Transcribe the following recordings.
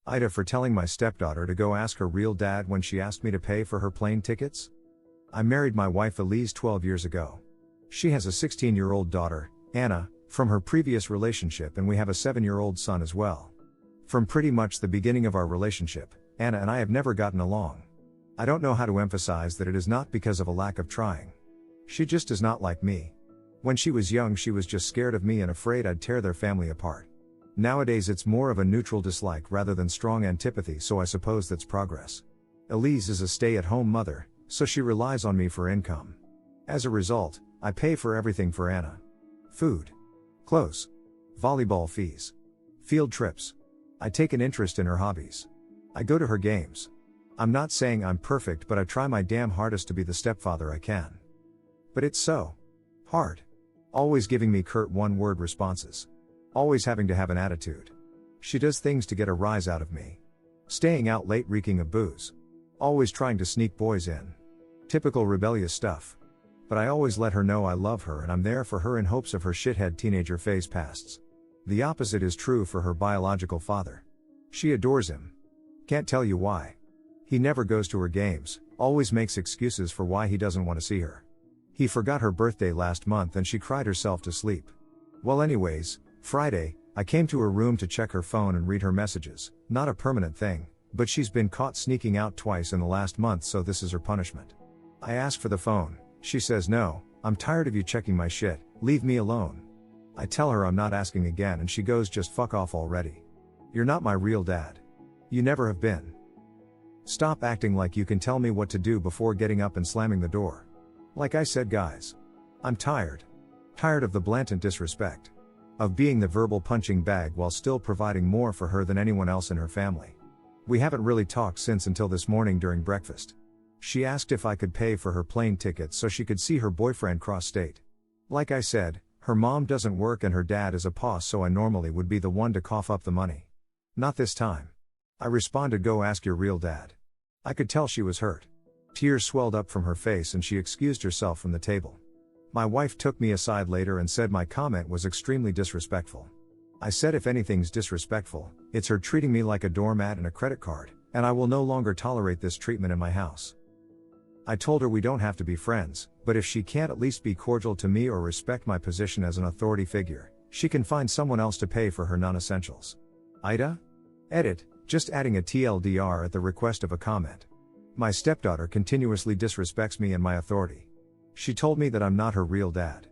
AITA for telling my stepdaughter to go ask her real dad when she asked me to pay for her plane tickets? I married my wife Elise 12 years ago. She has a 16-year-old daughter, Anna, from her previous relationship, and we have a 7-year-old son as well. From pretty much the beginning of our relationship, Anna and I have never gotten along. I don't know how to emphasize that it is not because of a lack of trying. She just does not like me. When she was young, she was just scared of me and afraid I'd tear their family apart. Nowadays it's more of a neutral dislike rather than strong antipathy, so I suppose that's progress. Elise is a stay-at-home mother, so she relies on me for income. As a result, I pay for everything for Anna. Food, clothes, volleyball fees, field trips. I take an interest in her hobbies. I go to her games. I'm not saying I'm perfect, but I try my damn hardest to be the stepfather I can. But it's so hard. Always giving me curt one-word responses. Always having to have an attitude. She does things to get a rise out of me. Staying out late reeking of booze. Always trying to sneak boys in. Typical rebellious stuff. But I always let her know I love her and I'm there for her in hopes of her shithead teenager phase passes. The opposite is true for her biological father. She adores him. Can't tell you why. He never goes to her games, always makes excuses for why he doesn't want to see her. He forgot her birthday last month and she cried herself to sleep. Well, anyways, Friday, I came to her room to check her phone and read her messages. Not a permanent thing, but she's been caught sneaking out twice in the last month, so this is her punishment. I ask for the phone. She says no, I'm tired of you checking my shit, leave me alone. I tell her I'm not asking again and she goes, just fuck off already. You're not my real dad. You never have been. Stop acting like you can tell me what to do before getting up and slamming the door. Like I said, guys. I'm tired. Tired of the blatant disrespect. Of being the verbal punching bag while still providing more for her than anyone else in her family. We haven't really talked since until this morning during breakfast. She asked if I could pay for her plane tickets so she could see her boyfriend cross state. Like I said, her mom doesn't work and her dad is a boss, so I normally would be the one to cough up the money. Not this time. I responded, go ask your real dad. I could tell she was hurt. Tears swelled up from her face and she excused herself from the table. My wife took me aside later and said my comment was extremely disrespectful. I said if anything's disrespectful, it's her treating me like a doormat and a credit card, and I will no longer tolerate this treatment in my house. I told her we don't have to be friends, but if she can't at least be cordial to me or respect my position as an authority figure, she can find someone else to pay for her non-essentials. AITA? Edit, just adding a TLDR at the request of a comment. My stepdaughter continuously disrespects me and my authority. She told me that I'm not her real dad.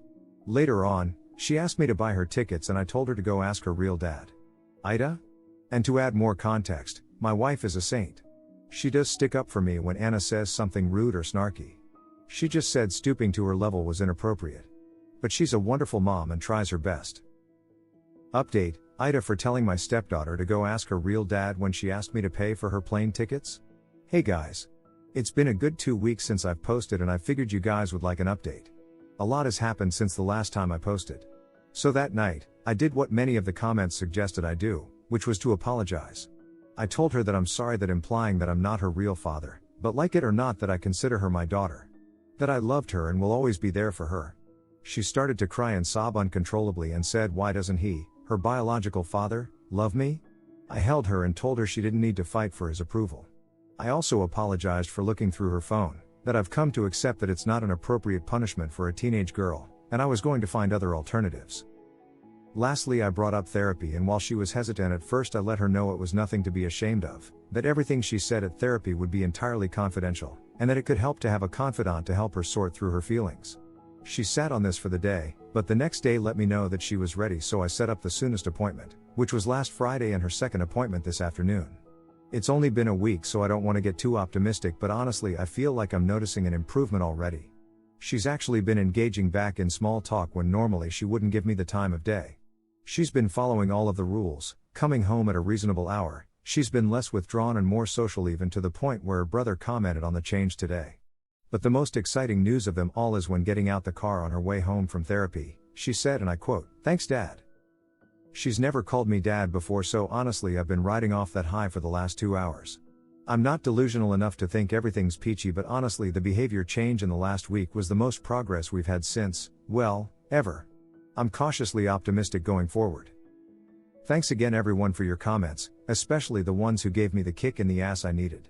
Later on, she asked me to buy her tickets and I told her to go ask her real dad. AITA? And to add more context, my wife is a saint. She does stick up for me when Anna says something rude or snarky. She just said stooping to her level was inappropriate. But she's a wonderful mom and tries her best. Update, AITA for telling my stepdaughter to go ask her real dad when she asked me to pay for her plane tickets? Hey guys. It's been a good 2 weeks since I've posted and I figured you guys would like an update. A lot has happened since the last time I posted. So that night, I did what many of the comments suggested I do, which was to apologize. I told her that I'm sorry, that implying that I'm not her real father, but like it or not that I consider her my daughter. That I loved her and will always be there for her. She started to cry and sob uncontrollably and said, why doesn't he, her biological father, love me? I held her and told her she didn't need to fight for his approval. I also apologized for looking through her phone, that I've come to accept that it's not an appropriate punishment for a teenage girl, and I was going to find other alternatives. Lastly, I brought up therapy, and while she was hesitant at first, I let her know it was nothing to be ashamed of, that everything she said at therapy would be entirely confidential, and that it could help to have a confidant to help her sort through her feelings. She sat on this for the day, but the next day let me know that she was ready, so I set up the soonest appointment, which was last Friday, and her second appointment this afternoon. It's only been a week, so I don't want to get too optimistic, but honestly I feel like I'm noticing an improvement already. She's actually been engaging back in small talk when normally she wouldn't give me the time of day. She's been following all of the rules, coming home at a reasonable hour. She's been less withdrawn and more social, even to the point where her brother commented on the change today. But the most exciting news of them all is when getting out the car on her way home from therapy, she said, and I quote, "Thanks, Dad." She's never called me dad before, so honestly I've been riding off that high for the last 2 hours. I'm not delusional enough to think everything's peachy, but honestly the behavior change in the last week was the most progress we've had since, well, ever. I'm cautiously optimistic going forward. Thanks again everyone for your comments, especially the ones who gave me the kick in the ass I needed.